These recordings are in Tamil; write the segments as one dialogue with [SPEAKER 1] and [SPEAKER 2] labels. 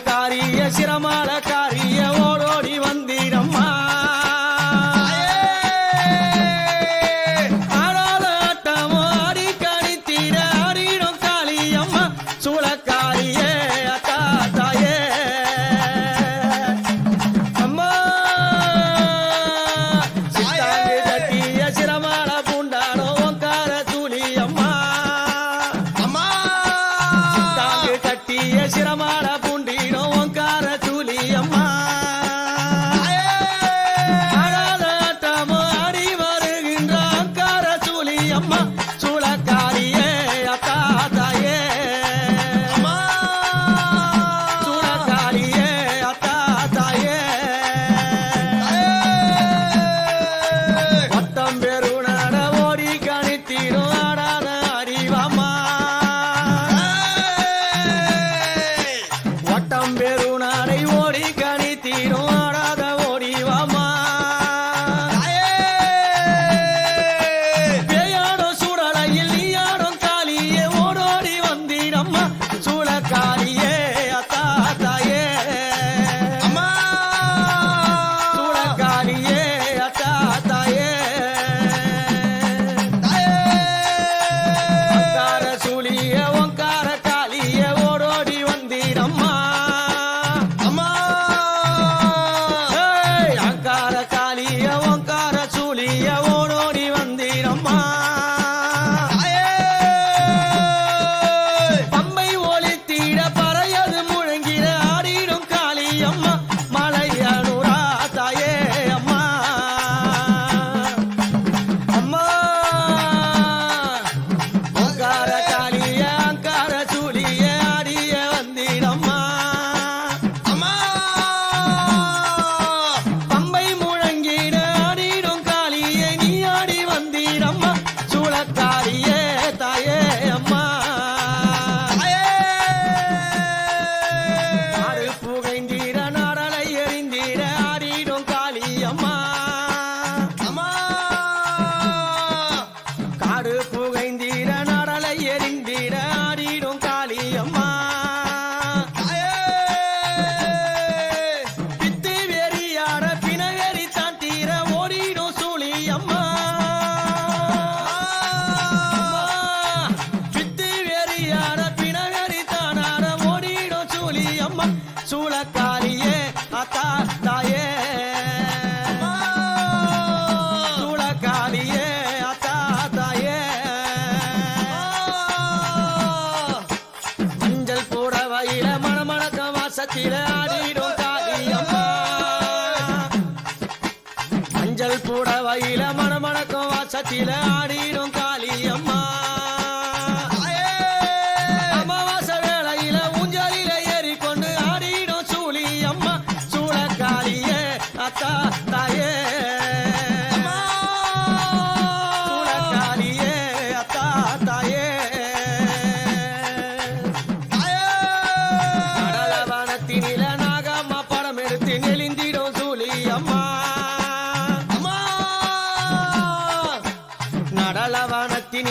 [SPEAKER 1] காரிய சிரமால காரிய ஓடோடி வந்தீரம்மா ஆடாத ஆட்டமோ ஆடி கணித்தீர ஆடிடும் காளியம்மா சூளக்காரியே அக்கா தாயே அம்மா சித்தாங்கு கட்டிய சிரமால பூண்டானோ ஓங்கார சூழி அம்மா
[SPEAKER 2] அம்மா
[SPEAKER 1] சித்தாங்கு கட்டிய சிரமால பூண்டினோ ஓங்கார சூழி அம்மா ஆடாத ஆட்டமோ ஆடி வருகின்ற ஓங்கார சூழி அம்மா சூளக்காரியே அக்கா தாயே
[SPEAKER 2] அம்மா
[SPEAKER 1] சூளக்காரியே அக்கா தாயே பத்தம் பெருநாட ஓடி கணித்தீரும் ஆடாத அறிவாமா வட்டம் பெருநாடை ஓடி கணித்தீரும் ஆடாத ஓடிவாமா பேயாடும் சூழலையில் நீயாடும் காளியே ஓடோடி வந்தீரம்மா சூளக்காரியே அத்தா தாயே
[SPEAKER 2] அம்மா
[SPEAKER 1] சூளக்காரியே அத்தா தாயே அங்கார சூழிய ஓங்கார காளிய ஓடோடி வந்தீரம்மா
[SPEAKER 2] அம்மா
[SPEAKER 1] ஏய், அங்கார காளிய ஓங்கார சூழிய ஓடோடி வந்தீரம்மா பம்பை ஒலித்தீட பறையது முழங்கிட ஆடிடும் காளியம்மா மலையனுரா தாயே அம்மா அம்மா அங்கார காளிய அங்கார சூழிய ஆடிய வந்தீரம்மா
[SPEAKER 2] அம்மா
[SPEAKER 1] பம்பை முழங்கிட ஆடிடும் காளியே நீ ஆடி வந்தீரம்மா சூளக்காரியே தாயே அம்மா ஆறு புகைந்தீர நாடலை எறிந்தீர ஆடிடும் காளியம்மா
[SPEAKER 2] அம்மா
[SPEAKER 1] காடு புகைந்தீர நாடலை எறிந்தீர ஆடிடும் காளியம்மா பித்து வெறியாட பிணவெறி தாண்டீர ஓடிடும் சூழியம்மா பித்து வெறியாட பிணவெறி தானாட ஓடிடும் சூழியம்மா சூளக்காரியே அத்தா தாயே சூளக்காரியே அத்தா தாயே மஞ்சள் புடவையில மணமணக்க வாசத்தில ஆடிடும் காளியம்மா மஞ்சள் புடவையில மணமணக்க வாசத்தில ஆடிடும் காளியம்மா அமாவாசை வேளையில ஊஞ்சலில ஏறிக்கொண்டு ஆடிடும் சூழியம்மா சூளக்காரியே அத்தா தாயே சூளக்காரியே அத்தா தாயே கடலவனத்தினில நாகம்மா படம் எடுத்து நெளிந்திடும் சூழியம்மா நடலவனத்தினில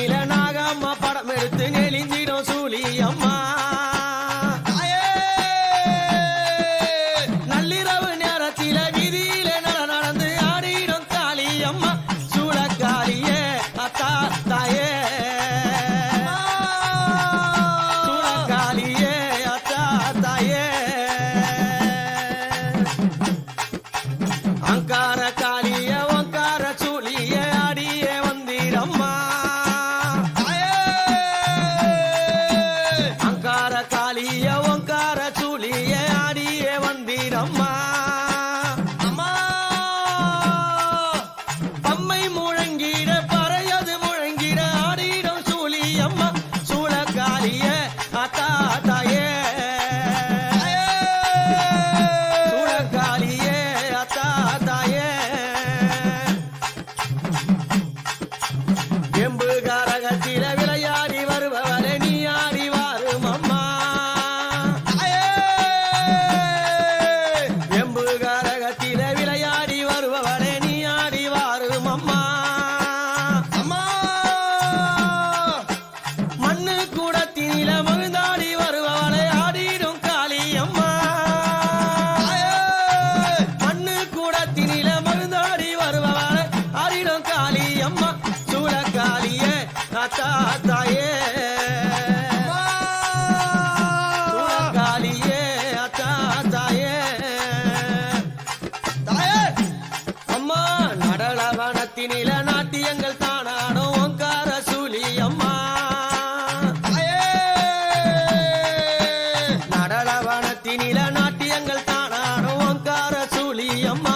[SPEAKER 1] வானத்தினில நாட்டியங்கள் தானாடும் ஓங்கார சூழி அம்மா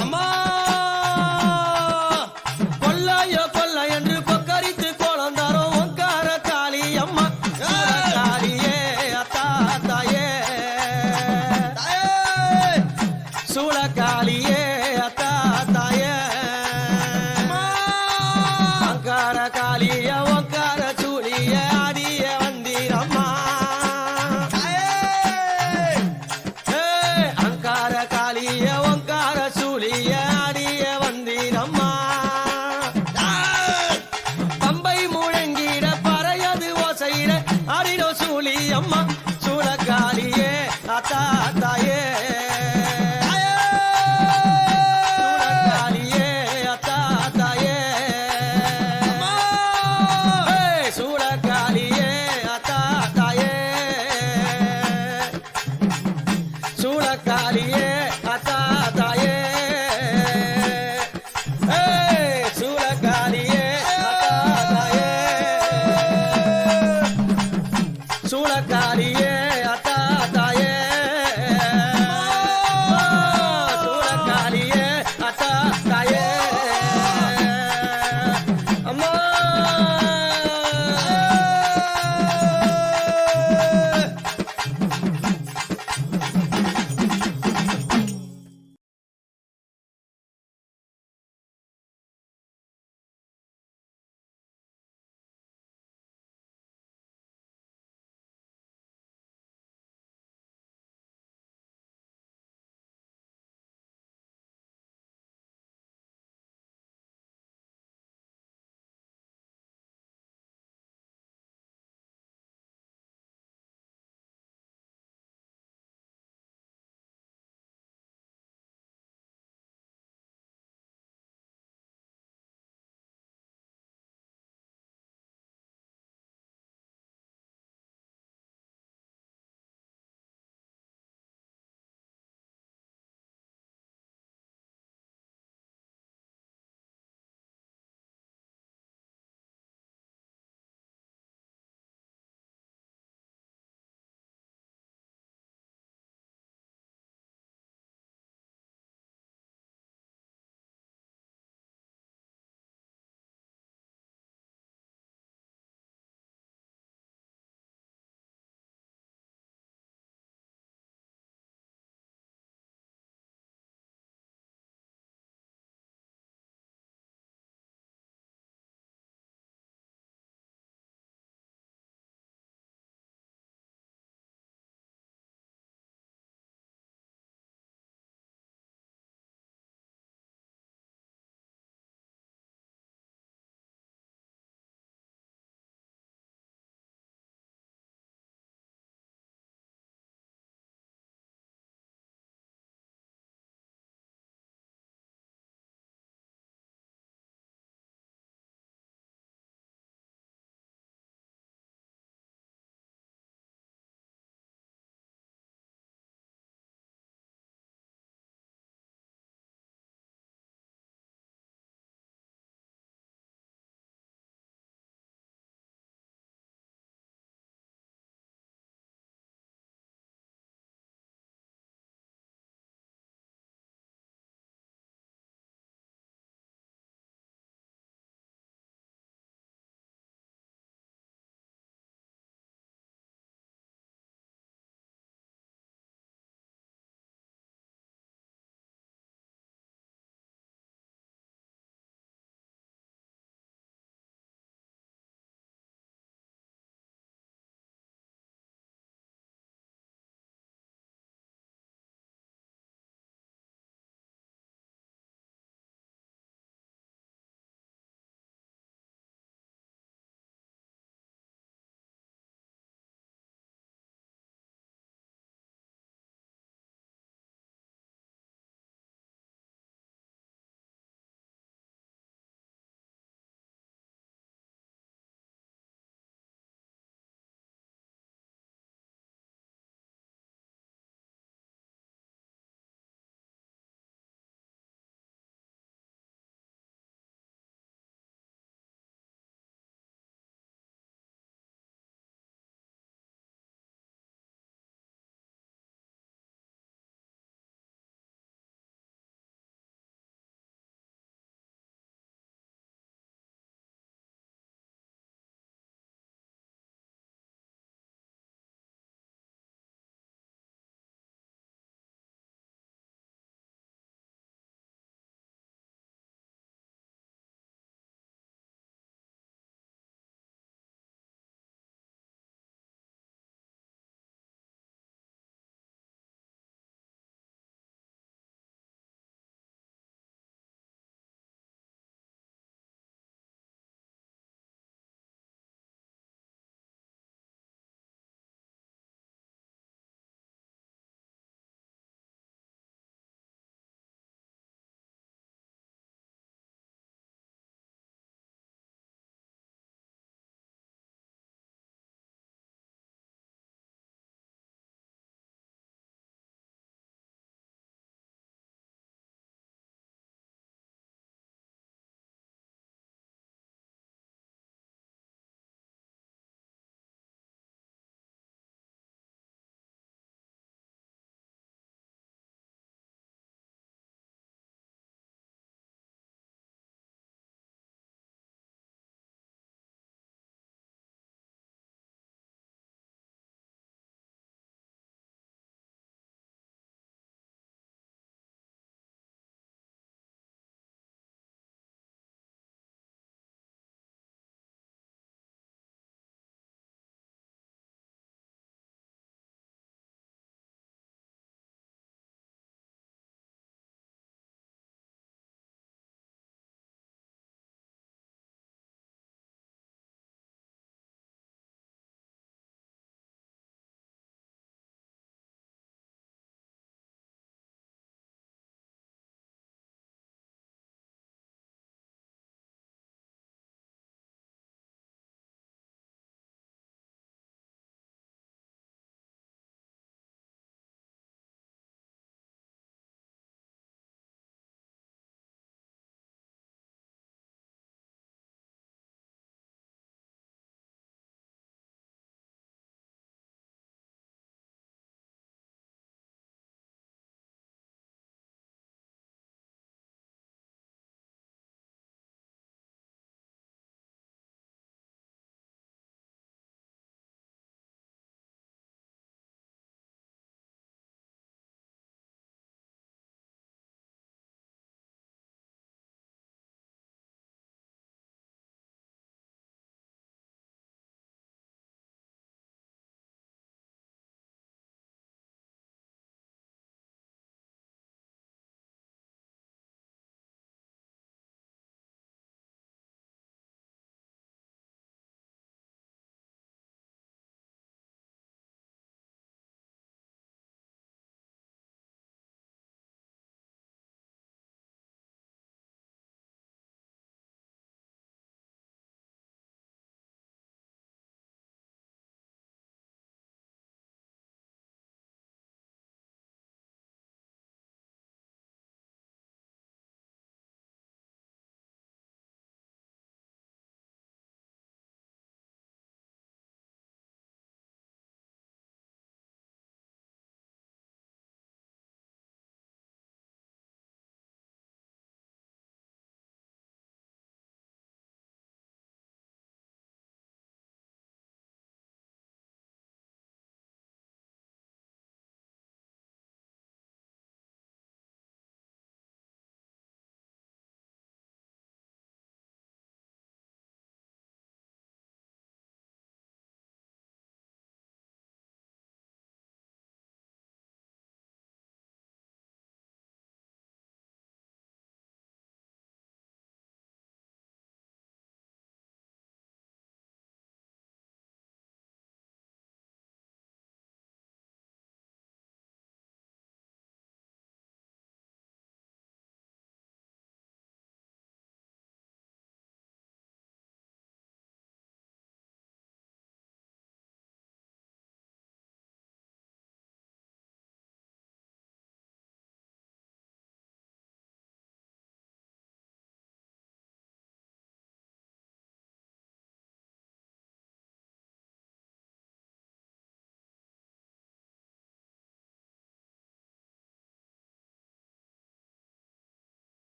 [SPEAKER 2] அம்மா
[SPEAKER 1] கொள்ளாயோ கொல்ல என்று கொக்கரித்து கோலந்தாரோ ஓங்கார காளி அம்மா காளியே அத்தா தாயே சூளக்காளியே அத்தா தாயே அங்கார காளிய ஓங்கார சூழிய ஆடிய வந்தீரம்மா அங்கார காளிய ஓங்கார சூழிய ஆடிய வந்தீரம்மா பம்பை முழங்கிட பறையது ஓசையிட ஆடினோ சூழி அம்மா சூளக்காளியே அத்தா தாயே சூளக்காளியே அத்தா தாயே சூளக்காளியே அத்தா தாயே சூளக்காளியே